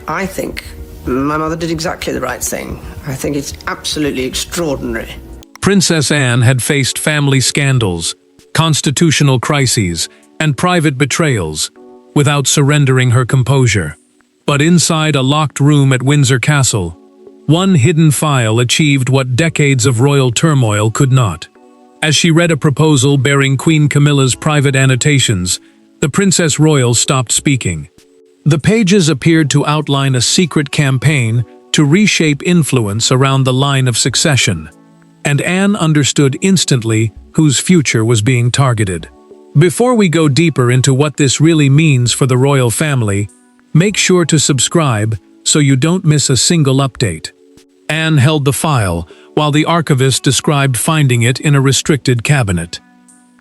I think my mother did exactly the right thing. I think it's absolutely extraordinary. Princess Anne had faced family scandals, constitutional crises, and private betrayals without surrendering her composure. But inside a locked room at Windsor Castle, one hidden file achieved what decades of royal turmoil could not. As she read a proposal bearing Queen Camilla's private annotations, the Princess Royal stopped speaking. The pages appeared to outline a secret campaign to reshape influence around the line of succession, and Anne understood instantly whose future was being targeted. Before we go deeper into what this really means for the royal family, make sure to subscribe so you don't miss a single update. Anne held the file, while the archivist described finding it in a restricted cabinet.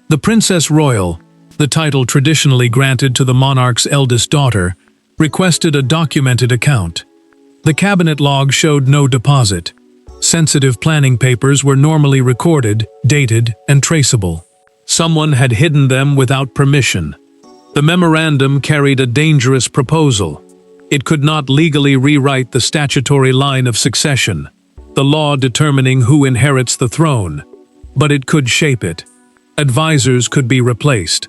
The Princess Royal, the title traditionally granted to the monarch's eldest daughter, requested a documented account. The cabinet log showed no deposit. Sensitive planning papers were normally recorded, dated, and traceable. Someone had hidden them without permission. The memorandum carried a dangerous proposal. It could not legally rewrite the statutory line of succession, the law determining who inherits the throne, but it could shape it. Advisors could be replaced.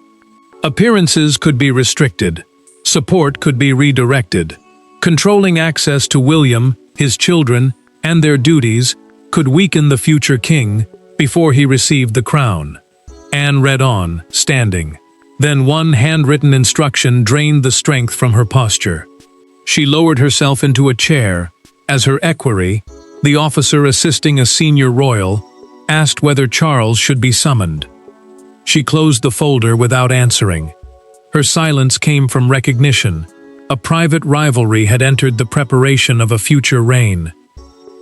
Appearances could be restricted. Support could be redirected. Controlling access to William, his children, and their duties could weaken the future king before he received the crown. Anne read on, standing. Then one handwritten instruction drained the strength from her posture. She lowered herself into a chair. As her equerry, the officer assisting a senior royal, asked whether Charles should be summoned. She closed the folder without answering. Her silence came from recognition. A private rivalry had entered the preparation of a future reign.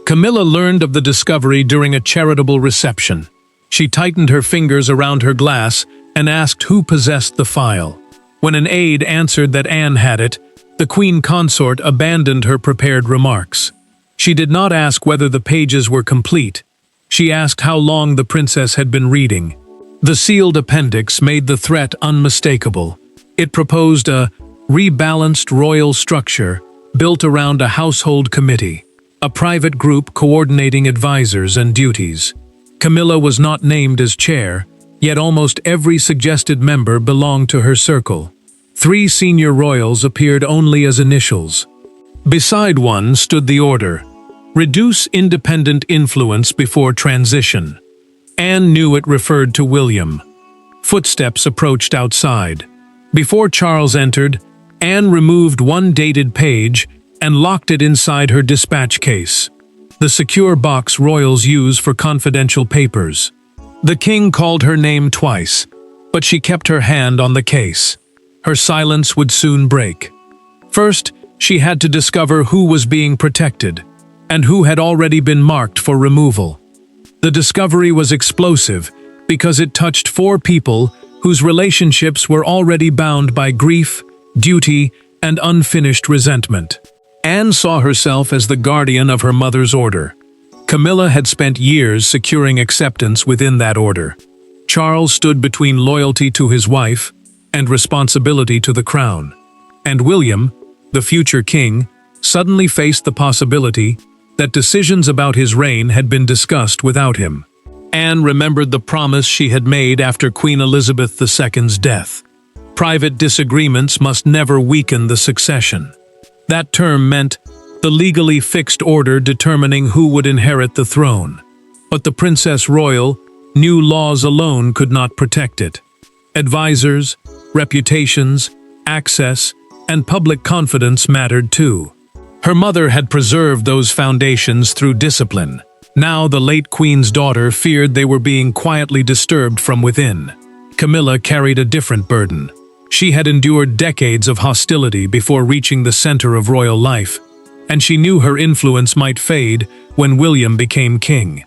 Camilla learned of the discovery during a charitable reception. She tightened her fingers around her glass and asked who possessed the file. When an aide answered that Anne had it, the Queen Consort abandoned her prepared remarks. She did not ask whether the pages were complete. She asked how long the princess had been reading. The sealed appendix made the threat unmistakable. It proposed a rebalanced royal structure built around a household committee, a private group coordinating advisors and duties. Camilla was not named as chair, yet almost every suggested member belonged to her circle. 3 senior royals appeared only as initials. Beside one stood the order: reduce independent influence before transition. Anne knew it referred to William. Footsteps approached outside. Before Charles entered, Anne removed one dated page and locked it inside her dispatch case, the secure box royals use for confidential papers. The king called her name twice, but she kept her hand on the case. Her silence would soon break. First, she had to discover who was being protected, and who had already been marked for removal. The discovery was explosive because it touched 4 people whose relationships were already bound by grief, duty, and unfinished resentment. Anne saw herself as the guardian of her mother's order. Camilla had spent years securing acceptance within that order. Charles stood between loyalty to his wife and responsibility to the crown. And William, the future king, suddenly faced the possibility that decisions about his reign had been discussed without him. Anne remembered the promise she had made after Queen Elizabeth II's death. Private disagreements must never weaken the succession. That term meant the legally fixed order determining who would inherit the throne. But the Princess Royal knew laws alone could not protect it. Advisors, reputations, access, and public confidence mattered too. Her mother had preserved those foundations through discipline. Now the late Queen's daughter feared they were being quietly disturbed from within. Camilla carried a different burden. She had endured decades of hostility before reaching the center of royal life, and she knew her influence might fade when William became king.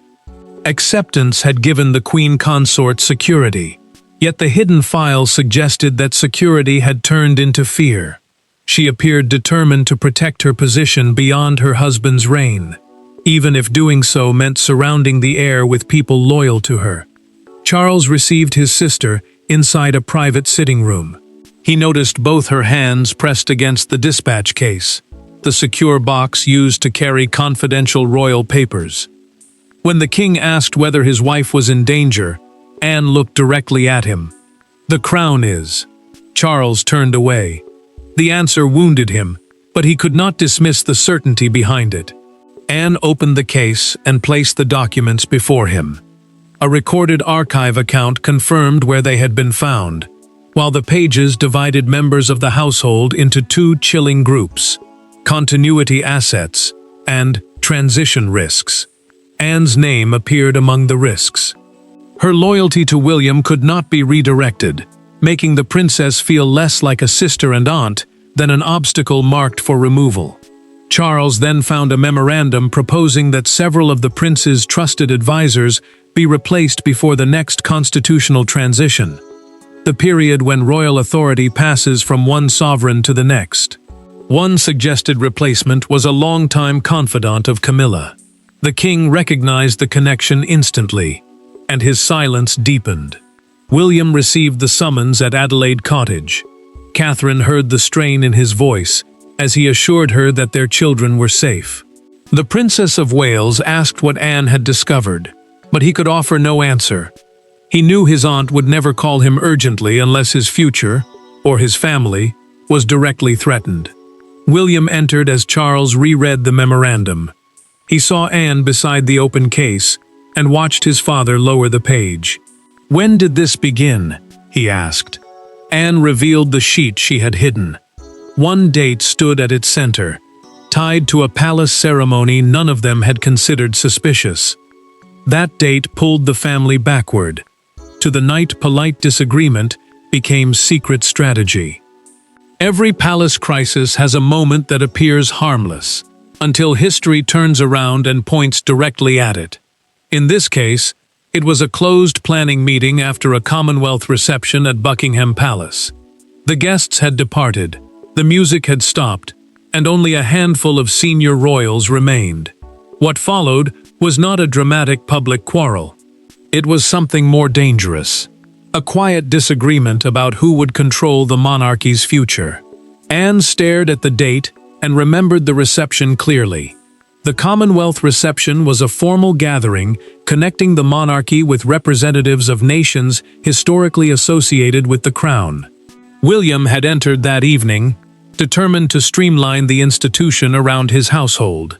Acceptance had given the Queen Consort security, yet the hidden file suggested that security had turned into fear. She appeared determined to protect her position beyond her husband's reign, even if doing so meant surrounding the heir with people loyal to her. Charles received his sister inside a private sitting room. He noticed both her hands pressed against the dispatch case. the secure box used to carry confidential royal papers. When the king asked whether his wife was in danger, Anne looked directly at him. "The crown is." Charles turned away. The answer wounded him, but he could not dismiss the certainty behind it. Anne opened the case and placed the documents before him. A recorded archive account confirmed where they had been found, while the pages divided members of the household into two chilling groups: continuity assets and transition risks. Anne's name appeared among the risks. Her loyalty to William could not be redirected, making the princess feel less like a sister and aunt than an obstacle marked for removal. Charles then found a memorandum proposing that several of the prince's trusted advisors be replaced before the next constitutional transition, the period when royal authority passes from one sovereign to the next. One suggested replacement was a longtime confidant of Camilla. The king recognized the connection instantly, and his silence deepened. William received the summons at Adelaide Cottage. Catherine heard the strain in his voice as he assured her that their children were safe. The Princess of Wales asked what Anne had discovered, but he could offer no answer. He knew his aunt would never call him urgently unless his future, or his family, was directly threatened. William entered as Charles reread the memorandum. He saw Anne beside the open case and watched his father lower the page. "When did this begin?" he asked. Anne revealed the sheet she had hidden. One date stood at its center, tied to a palace ceremony none of them had considered suspicious. That date pulled the family backward. To the night polite disagreement became secret strategy. Every palace crisis has a moment that appears harmless, until history turns around and points directly at it. In this case, it was a closed planning meeting after a Commonwealth reception at Buckingham Palace. The guests had departed, the music had stopped, and only a handful of senior royals remained. What followed was not a dramatic public quarrel. It was something more dangerous. A quiet disagreement about who would control the monarchy's future. Anne stared at the date and remembered the reception clearly. The Commonwealth reception was a formal gathering connecting the monarchy with representatives of nations historically associated with the crown. William had entered that evening, determined to streamline the institution around his household.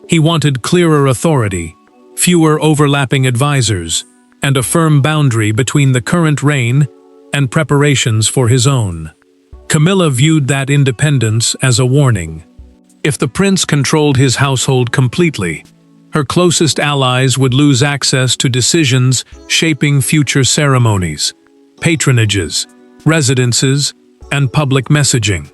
He wanted clearer authority, fewer overlapping advisors, and a firm boundary between the current reign and preparations for his own. Camilla viewed that independence as a warning. If the prince controlled his household completely, her closest allies would lose access to decisions shaping future ceremonies, patronages, residences, and public messaging.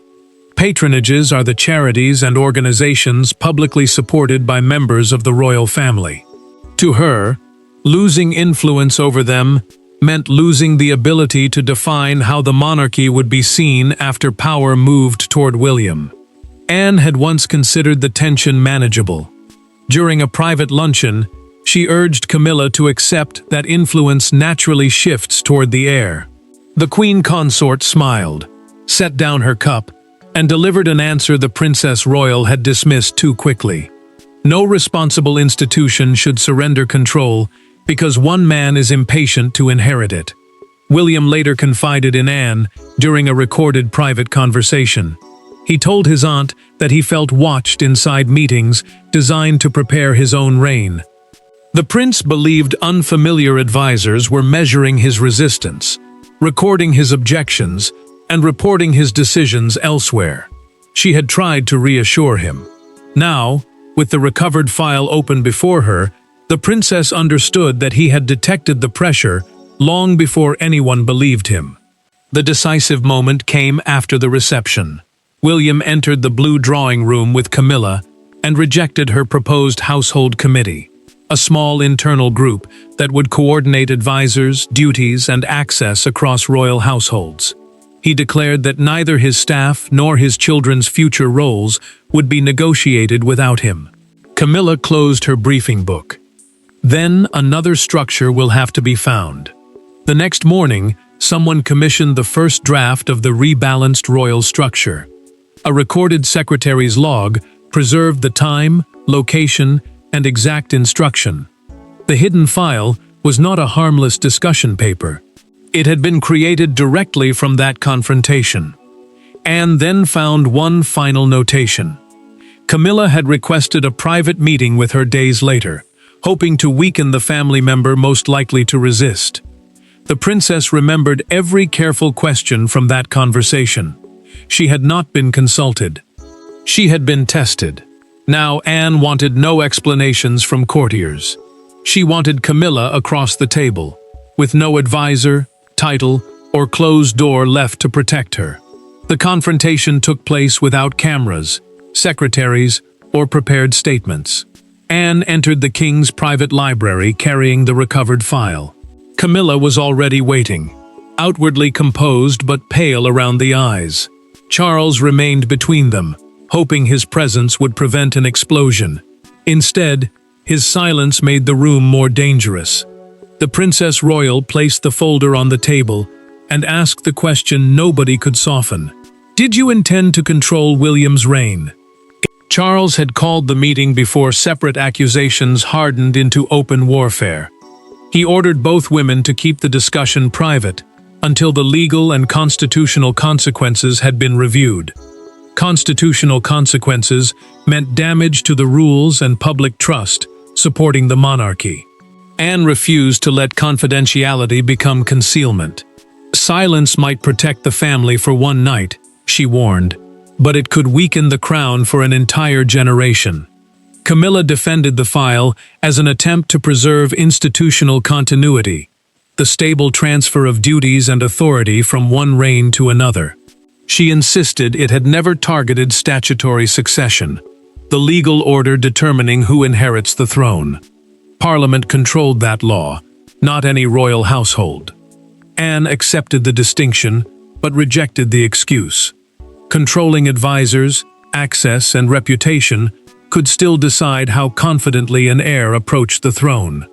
Patronages are the charities and organizations publicly supported by members of the royal family. To her, losing influence over them meant losing the ability to define how the monarchy would be seen after power moved toward William. Anne had once considered the tension manageable. During a private luncheon, she urged Camilla to accept that influence naturally shifts toward the heir. The queen consort smiled, set down her cup, and delivered an answer the Princess Royal had dismissed too quickly. No responsible institution should surrender control because one man is impatient to inherit it. William later confided in Anne during a recorded private conversation. He told his aunt that he felt watched inside meetings designed to prepare his own reign. The prince believed unfamiliar advisors were measuring his resistance, recording his objections, and reporting his decisions elsewhere. She had tried to reassure him. Now, with the recovered file open before her, the princess understood that he had detected the pressure long before anyone believed him. The decisive moment came after the reception. William entered the blue drawing room with Camilla and rejected her proposed household committee, a small internal group that would coordinate advisors, duties, and access across royal households. He declared that neither his staff nor his children's future roles would be negotiated without him. Camilla closed her briefing book. Then another structure will have to be found. The next morning, someone commissioned the first draft of the rebalanced royal structure. A recorded secretary's log preserved the time, location, and exact instruction. The hidden file was not a harmless discussion paper. It had been created directly from that confrontation. Anne then found one final notation. Camilla had requested a private meeting with her days later, hoping to weaken the family member most likely to resist. The princess remembered every careful question from that conversation. She had not been consulted. She had been tested. Now Anne wanted no explanations from courtiers. She wanted Camilla across the table, with no advisor, title, or closed door left to protect her. The confrontation took place without cameras, secretaries, or prepared statements. Anne entered the king's private library carrying the recovered file. Camilla was already waiting, outwardly composed but pale around the eyes. Charles remained between them, hoping his presence would prevent an explosion. Instead, his silence made the room more dangerous. The Princess Royal placed the folder on the table and asked the question nobody could soften. Did you intend to control William's reign? Charles had called the meeting before separate accusations hardened into open warfare. He ordered both women to keep the discussion private until the legal and constitutional consequences had been reviewed. Constitutional consequences meant damage to the rules and public trust supporting the monarchy. Anne refused to let confidentiality become concealment. Silence might protect the family for one night, she warned, but it could weaken the crown for an entire generation. Camilla defended the file as an attempt to preserve institutional continuity, the stable transfer of duties and authority from one reign to another. She insisted it had never targeted statutory succession, the legal order determining who inherits the throne. Parliament controlled that law, not any royal household. Anne accepted the distinction, but rejected the excuse. Controlling advisors, access, and reputation could still decide how confidently an heir approached the throne.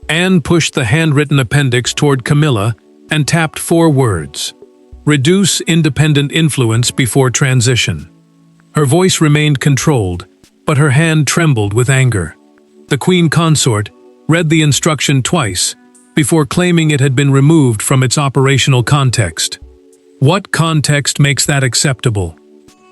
Anne pushed the handwritten appendix toward Camilla and tapped 4 words: reduce independent influence before transition. Her voice remained controlled, but her hand trembled with anger. The Queen Consort read the instruction twice before claiming it had been removed from its operational context. What context makes that acceptable?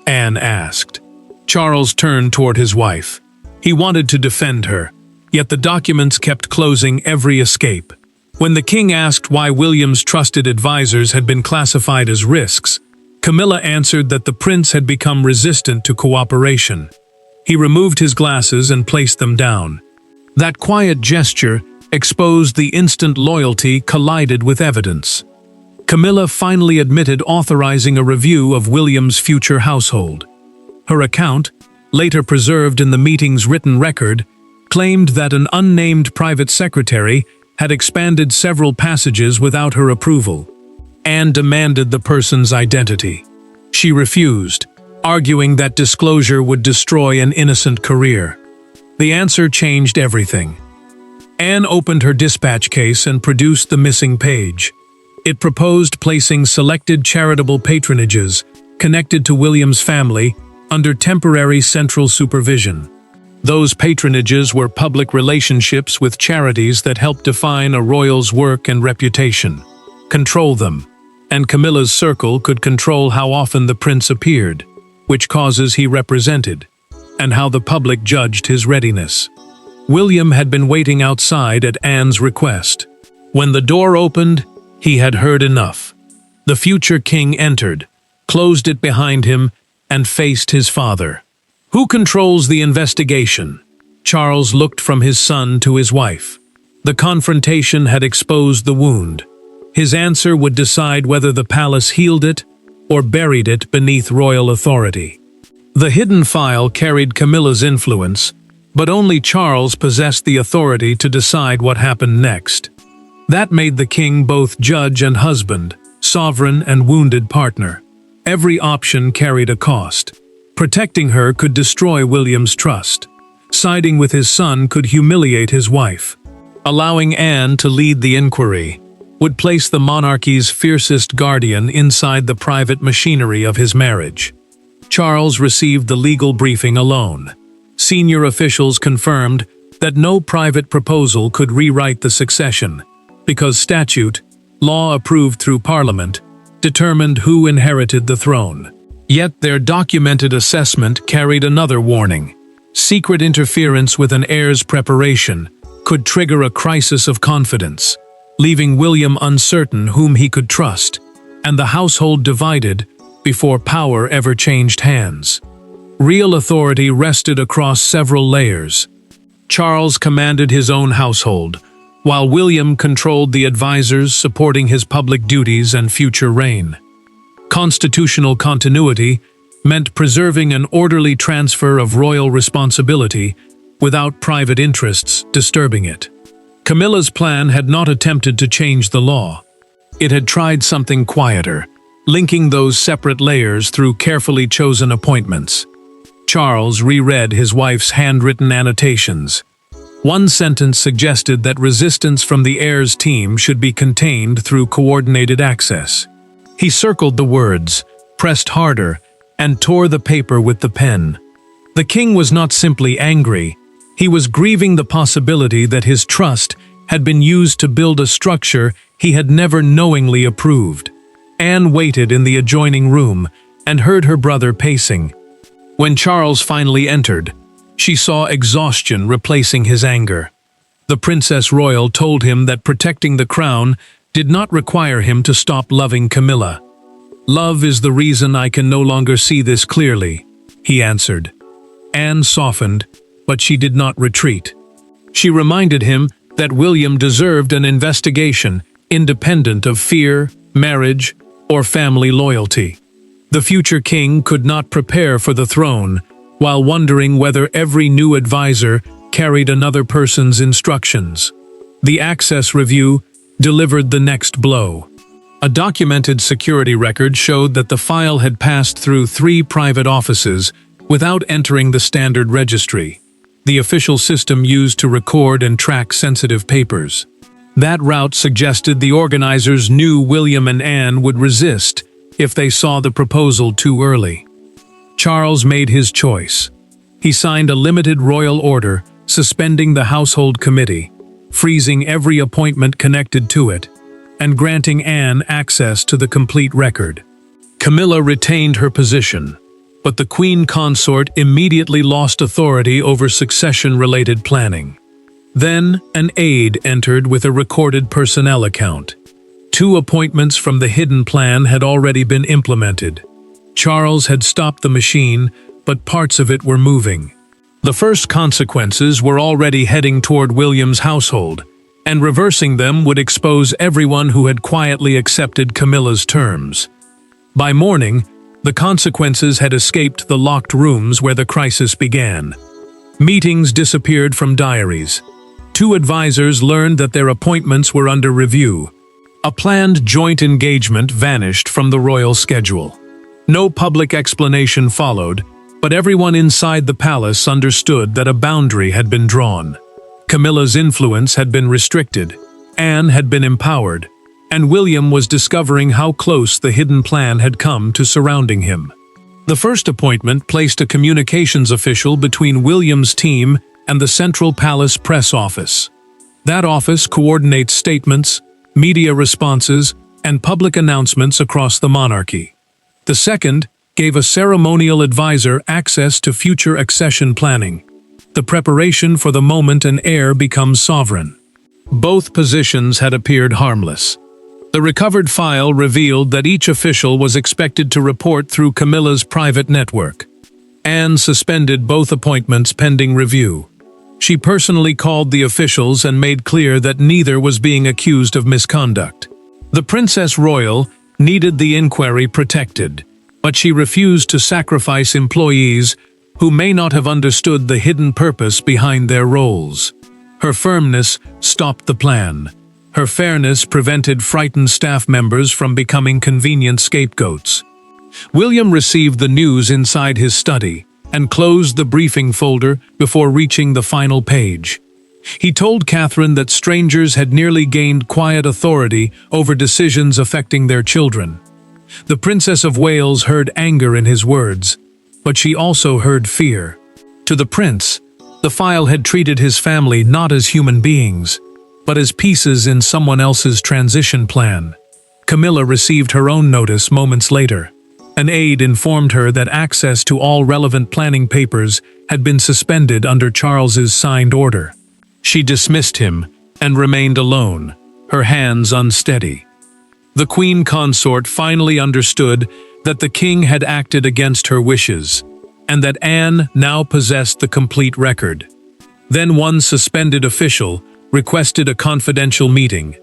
Anne asked. Charles turned toward his wife. He wanted to defend her, yet the documents kept closing every escape. When the king asked why William's trusted advisors had been classified as risks, Camilla answered that the prince had become resistant to cooperation. He removed his glasses and placed them down. That quiet gesture exposed the instant loyalty collided with evidence. Camilla finally admitted authorizing a review of William's future household. Her account, later preserved in the meeting's written record, claimed that an unnamed private secretary had expanded several passages without her approval. Anne demanded the person's identity. She refused, arguing that disclosure would destroy an innocent career. The answer changed everything. Anne opened her dispatch case and produced the missing page. It proposed placing selected charitable patronages connected to William's family under temporary central supervision. Those patronages were public relationships with charities that helped define a royal's work and reputation. Control them, and Camilla's circle could control how often the prince appeared, which causes he represented, and how the public judged his readiness. William had been waiting outside at Anne's request. When the door opened, he had heard enough. The future king entered, closed it behind him, and faced his father. Who controls the investigation? Charles looked from his son to his wife. The confrontation had exposed the wound. His answer would decide whether the palace healed it or buried it beneath royal authority. The hidden file carried Camilla's influence, but only Charles possessed the authority to decide what happened next. That made the king both judge and husband, sovereign and wounded partner. Every option carried a cost. Protecting her could destroy William's trust. Siding with his son could humiliate his wife. Allowing Anne to lead the inquiry would place the monarchy's fiercest guardian inside the private machinery of his marriage. Charles received the legal briefing alone. senior officials confirmed that no private proposal could rewrite the succession, because statute, law approved through Parliament, determined who inherited the throne. Yet their documented assessment carried another warning. Secret interference with an heir's preparation could trigger a crisis of confidence, leaving William uncertain whom he could trust, and the household divided before power ever changed hands. Real authority rested across several layers. Charles commanded his own household, while William controlled the advisors supporting his public duties and future reign. Constitutional continuity meant preserving an orderly transfer of royal responsibility without private interests disturbing it. Camilla's plan had not attempted to change the law. It had tried something quieter, linking those separate layers through carefully chosen appointments. Charles reread his wife's handwritten annotations. One sentence suggested that resistance from the heirs' team should be contained through coordinated access. He circled the words, pressed harder, and tore the paper with the pen. The king was not simply angry, he was grieving the possibility that his trust had been used to build a structure he had never knowingly approved. Anne waited in the adjoining room and heard her brother pacing. When Charles finally entered, she saw exhaustion replacing his anger. The Princess Royal told him that protecting the crown did not require him to stop loving Camilla. "Love is the reason I can no longer see this clearly," he answered. Anne softened, but she did not retreat. She reminded him that William deserved an investigation independent of fear, marriage, or family loyalty. The future king could not prepare for the throne while wondering whether every new advisor carried another person's instructions. The Access Review delivered the next blow. A documented security record showed that the file had passed through 3 private offices without entering the standard registry, the official system used to record and track sensitive papers. That route suggested the organizers knew William and Anne would resist if they saw the proposal too early. Charles made his choice. He signed a limited royal order suspending the household committee, freezing every appointment connected to it, and granting Anne access to the complete record. Camilla retained her position, but the Queen Consort immediately lost authority over succession-related planning. Then, an aide entered with a recorded personnel account. 2 appointments from the hidden plan had already been implemented. Charles had stopped the machine, but parts of it were moving. The first consequences were already heading toward William's household, and reversing them would expose everyone who had quietly accepted Camilla's terms. By morning, the consequences had escaped the locked rooms where the crisis began. Meetings disappeared from diaries. 2 advisors learned that their appointments were under review. A planned joint engagement vanished from the royal schedule. No public explanation followed, but everyone inside the palace understood that a boundary had been drawn. Camilla's influence had been restricted, Anne had been empowered, and William was discovering how close the hidden plan had come to surrounding him. The first appointment placed a communications official between William's team and the Central Palace Press Office. That office coordinates statements, media responses, and public announcements across the monarchy. The second gave a ceremonial advisor access to future accession planning, the preparation for the moment an heir becomes sovereign. Both positions had appeared harmless. The recovered file revealed that each official was expected to report through Camilla's private network. Anne suspended both appointments pending review. She personally called the officials and made clear that neither was being accused of misconduct. The Princess Royal needed the inquiry protected, but she refused to sacrifice employees who may not have understood the hidden purpose behind their roles. Her firmness stopped the plan. Her fairness prevented frightened staff members from becoming convenient scapegoats. William received the news inside his study and closed the briefing folder before reaching the final page. He told Catherine that strangers had nearly gained quiet authority over decisions affecting their children. The Princess of Wales heard anger in his words, but she also heard fear. To the prince, the file had treated his family not as human beings, but as pieces in someone else's transition plan. Camilla received her own notice moments later. An aide informed her that access to all relevant planning papers had been suspended under Charles's signed order. She dismissed him and remained alone, her hands unsteady. The queen consort finally understood that the king had acted against her wishes, and that Anne now possessed the complete record. Then one suspended official requested a confidential meeting.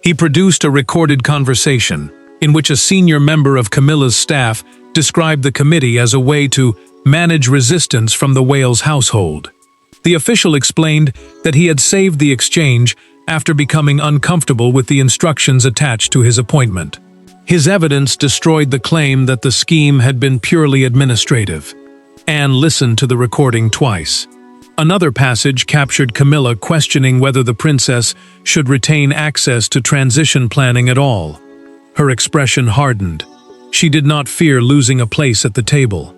He produced a recorded conversation in which a senior member of Camilla's staff described the committee as a way to manage resistance from the Wales household. The official explained that he had saved the exchange after becoming uncomfortable with the instructions attached to his appointment. His evidence destroyed the claim that the scheme had been purely administrative. Anne listened to the recording twice. Another passage captured Camilla questioning whether the princess should retain access to transition planning at all. Her expression hardened. She did not fear losing a place at the table.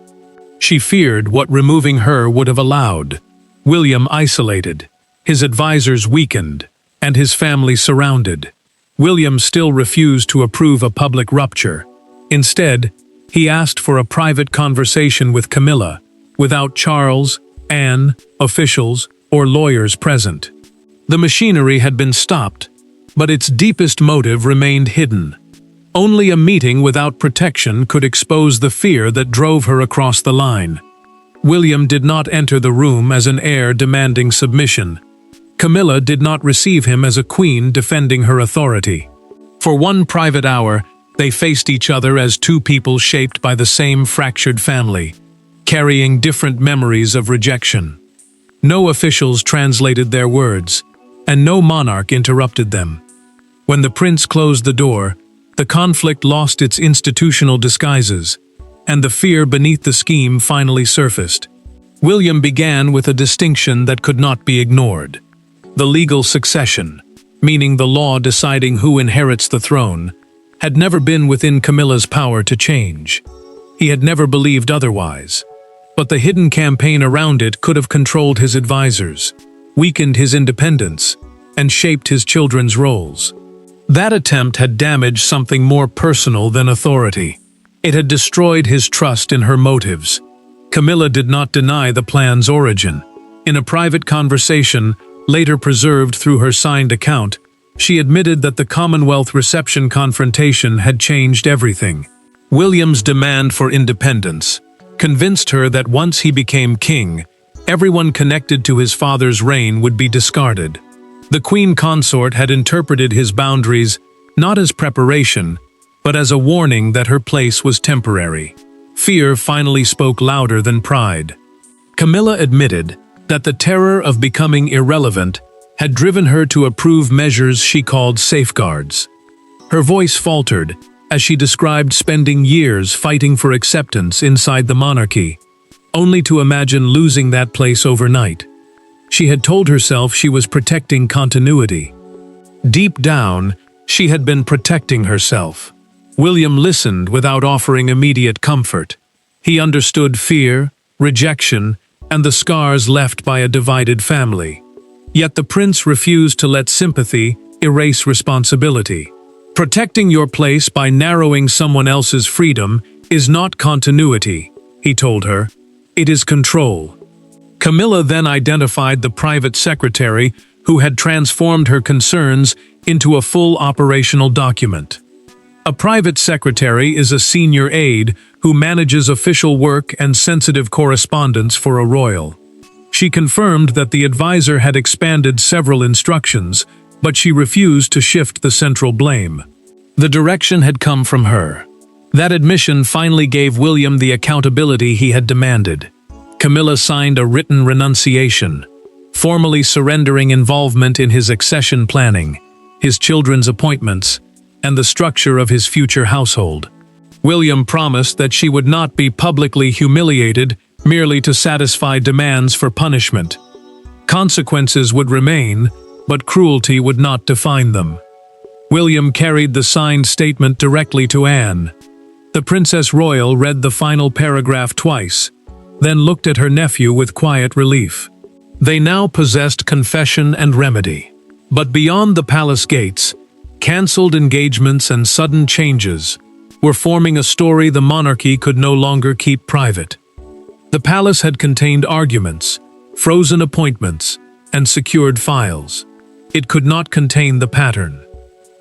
She feared what removing her would have allowed. William isolated, his advisors weakened, and his family surrounded. William still refused to approve a public rupture. Instead, he asked for a private conversation with Camilla, without Charles, Anne, officials, or lawyers present. The machinery had been stopped, but its deepest motive remained hidden. Only a meeting without protection could expose the fear that drove her across the line. William did not enter the room as an heir demanding submission. Camilla did not receive him as a queen defending her authority. For one private hour, they faced each other as two people shaped by the same fractured family, carrying different memories of rejection. No officials translated their words, and no monarch interrupted them. When the prince closed the door, the conflict lost its institutional disguises, and the fear beneath the scheme finally surfaced. William began with a distinction that could not be ignored. The legal succession, meaning the law deciding who inherits the throne, had never been within Camilla's power to change. He had never believed otherwise. But the hidden campaign around it could have controlled his advisors, weakened his independence, and shaped his children's roles. That attempt had damaged something more personal than authority. It had destroyed his trust in her motives. Camilla did not deny the plan's origin. In a private conversation, later preserved through her signed account, she admitted that the Commonwealth reception confrontation had changed everything. William's demand for independence convinced her that once he became king, everyone connected to his father's reign would be discarded. The queen consort had interpreted his boundaries not as preparation, but as a warning that her place was temporary. Fear finally spoke louder than pride. Camilla admitted that the terror of becoming irrelevant had driven her to approve measures she called safeguards. Her voice faltered as she described spending years fighting for acceptance inside the monarchy, only to imagine losing that place overnight. She had told herself she was protecting continuity. Deep down, she had been protecting herself. William listened without offering immediate comfort. He understood fear, rejection, and the scars left by a divided family. Yet the prince refused to let sympathy erase responsibility. Protecting your place by narrowing someone else's freedom is not continuity, he told her. It is control. Camilla then identified the private secretary who had transformed her concerns into a full operational document. A private secretary is a senior aide who manages official work and sensitive correspondence for a royal. She confirmed that the advisor had expanded several instructions, but she refused to shift the central blame. The direction had come from her. That admission finally gave William the accountability he had demanded. Camilla signed a written renunciation, formally surrendering involvement in his accession planning, his children's appointments, and the structure of his future household. William promised that she would not be publicly humiliated merely to satisfy demands for punishment. Consequences would remain, but cruelty would not define them. William carried the signed statement directly to Anne. The Princess Royal read the final paragraph twice. then looked at her nephew with quiet relief. They now possessed confession and remedy. But beyond the palace gates, cancelled engagements and sudden changes were forming a story the monarchy could no longer keep private. The palace had contained arguments, frozen appointments, and secured files. It could not contain the pattern.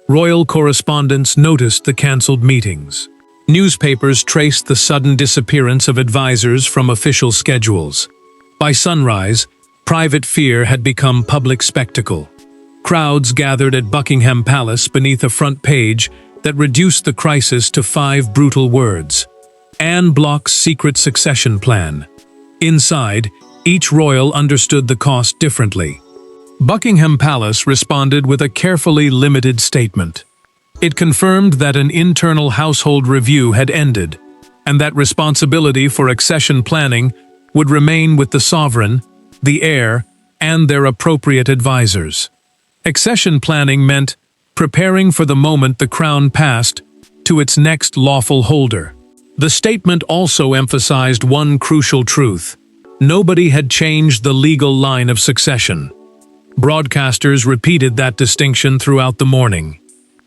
Royal correspondents noticed the cancelled meetings. Newspapers traced the sudden disappearance of advisors from official schedules. By sunrise, private fear had become public spectacle. Crowds gathered at Buckingham Palace beneath a front page that reduced the crisis to 5 brutal words: Anne Block's secret succession plan. Inside, each royal understood the cost differently. Buckingham Palace responded with a carefully limited statement. It confirmed that an internal household review had ended, and that responsibility for accession planning would remain with the sovereign, the heir, and their appropriate advisors. Accession planning meant preparing for the moment the crown passed to its next lawful holder. The statement also emphasized one crucial truth: nobody had changed the legal line of succession. Broadcasters repeated that distinction throughout the morning.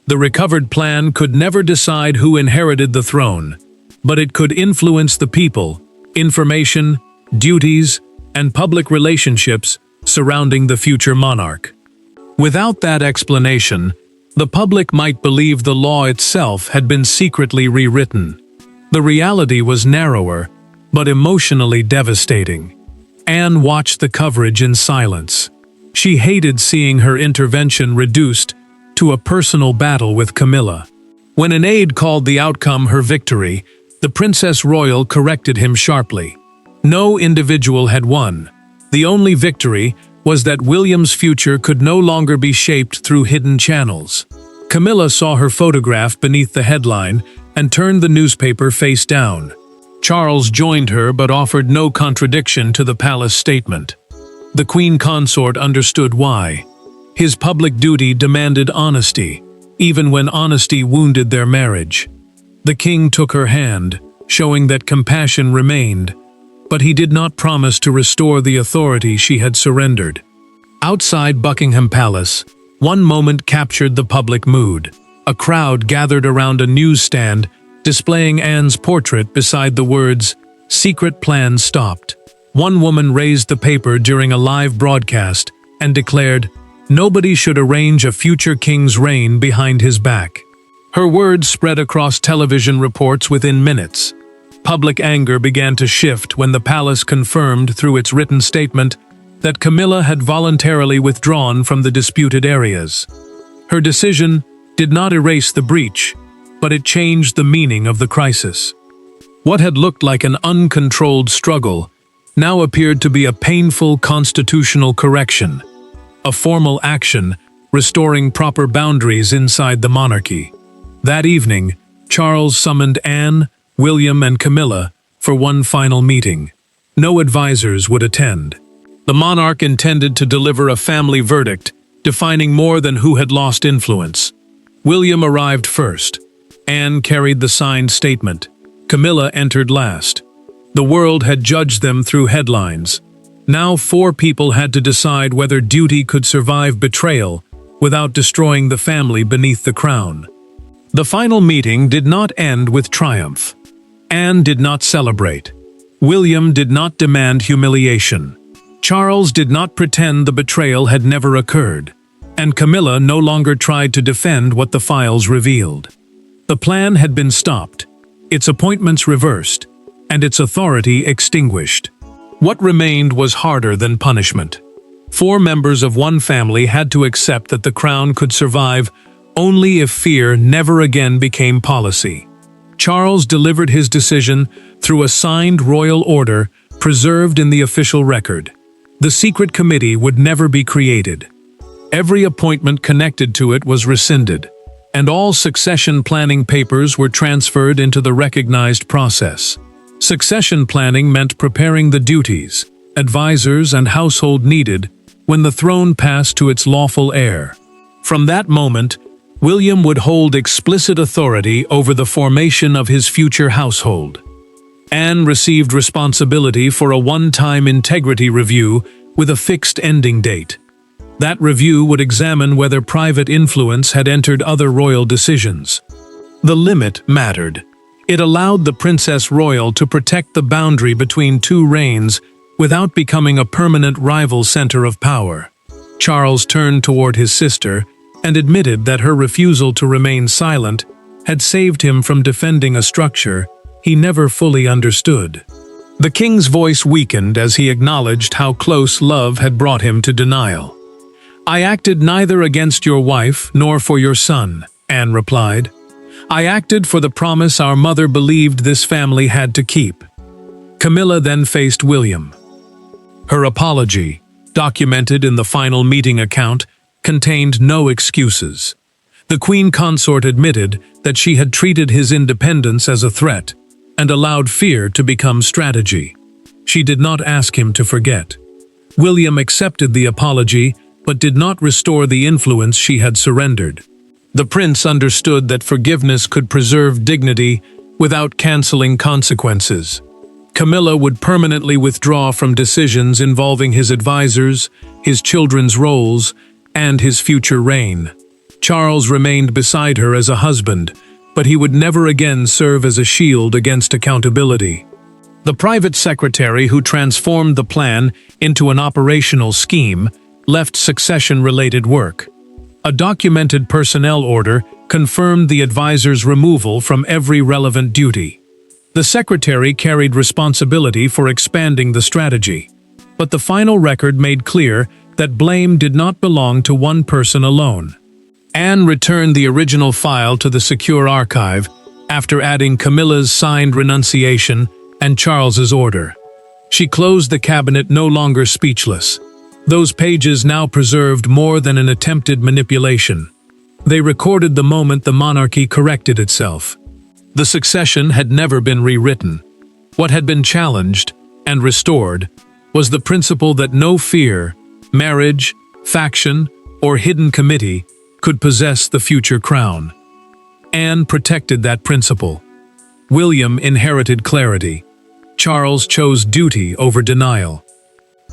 The recovered plan could never decide who inherited the throne, but it could influence the people, information, duties, and public relationships surrounding the future monarch. Without that explanation, the public might believe the law itself had been secretly rewritten. The reality was narrower, but emotionally devastating. Anne watched the coverage in silence. She hated seeing her intervention reduced to a personal battle with Camilla. When an aide called the outcome her victory, the Princess Royal corrected him sharply. No individual had won. The only victory was that William's future could no longer be shaped through hidden channels. Camilla saw her photograph beneath the headline and turned the newspaper face down. Charles joined her but offered no contradiction to the palace statement. The Queen Consort understood why. His public duty demanded honesty, even when honesty wounded their marriage. The king took her hand, showing that compassion remained, but he did not promise to restore the authority she had surrendered. Outside Buckingham Palace, one moment captured the public mood. A crowd gathered around a newsstand displaying Anne's portrait beside the words, "Secret plan stopped." One woman raised the paper during a live broadcast and declared, "Nobody should arrange a future king's reign behind his back." Her words spread across television reports within minutes. Public anger began to shift when the palace confirmed through its written statement that Camilla had voluntarily withdrawn from the disputed areas. Her decision did not erase the breach, but it changed the meaning of the crisis. What had looked like an uncontrolled struggle now appeared to be a painful constitutional correction, a formal action restoring proper boundaries inside the monarchy. That evening, Charles summoned Anne, William, and Camilla for one final meeting. No advisors would attend. The monarch intended to deliver a family verdict, defining more than who had lost influence. William arrived first. Anne carried the signed statement. Camilla entered last. The world had judged them through headlines. Now 4 people had to decide whether duty could survive betrayal without destroying the family beneath the crown. The final meeting did not end with triumph. Anne did not celebrate. William did not demand humiliation. Charles did not pretend the betrayal had never occurred. And Camilla no longer tried to defend what the files revealed. The plan had been stopped, its appointments reversed, and its authority extinguished. What remained was harder than punishment. 4 members of one family had to accept that the crown could survive only if fear never again became policy. Charles delivered his decision through a signed royal order preserved in the official record. The secret committee would never be created. Every appointment connected to it was rescinded, and all succession planning papers were transferred into the recognized process. Succession planning meant preparing the duties, advisors, and household needed when the throne passed to its lawful heir. From that moment, William would hold explicit authority over the formation of his future household. Anne received responsibility for a one-time integrity review with a fixed ending date. That review would examine whether private influence had entered other royal decisions. The limit mattered. It allowed the Princess Royal to protect the boundary between two reigns without becoming a permanent rival center of power. Charles turned toward his sister and admitted that her refusal to remain silent had saved him from defending a structure he never fully understood. The king's voice weakened as he acknowledged how close love had brought him to denial. "I acted neither against your wife nor for your son," Anne replied. "I acted for the promise our mother believed this family had to keep." Camilla then faced William. Her apology, documented in the final meeting account, contained no excuses. The Queen Consort admitted that she had treated his independence as a threat and allowed fear to become strategy. She did not ask him to forget. William accepted the apology but did not restore the influence she had surrendered. The prince understood that forgiveness could preserve dignity without canceling consequences. Camilla would permanently withdraw from decisions involving his advisors, his children's roles, and his future reign. Charles remained beside her as a husband, but he would never again serve as a shield against accountability. The private secretary who transformed the plan into an operational scheme left succession-related work. A documented personnel order confirmed the advisor's removal from every relevant duty. The secretary carried responsibility for expanding the strategy, but the final record made clear that blame did not belong to one person alone. Anne returned the original file to the secure archive after adding Camilla's signed renunciation and Charles's order. She closed the cabinet no longer speechless. Those pages now preserved more than an attempted manipulation. They recorded the moment the monarchy corrected itself. The succession had never been rewritten. What had been challenged and restored was the principle that no fear, marriage, faction, or hidden committee could possess the future crown. Anne protected that principle. William inherited clarity. Charles chose duty over denial.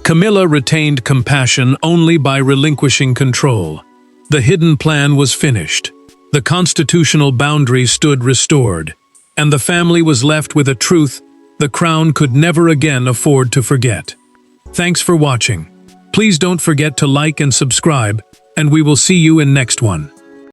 Camilla retained compassion only by relinquishing control. The hidden plan was finished. The constitutional boundary stood restored, and the family was left with a truth the crown could never again afford to forget. Thanks for watching. Please don't forget to like and subscribe, and we will see you in next one.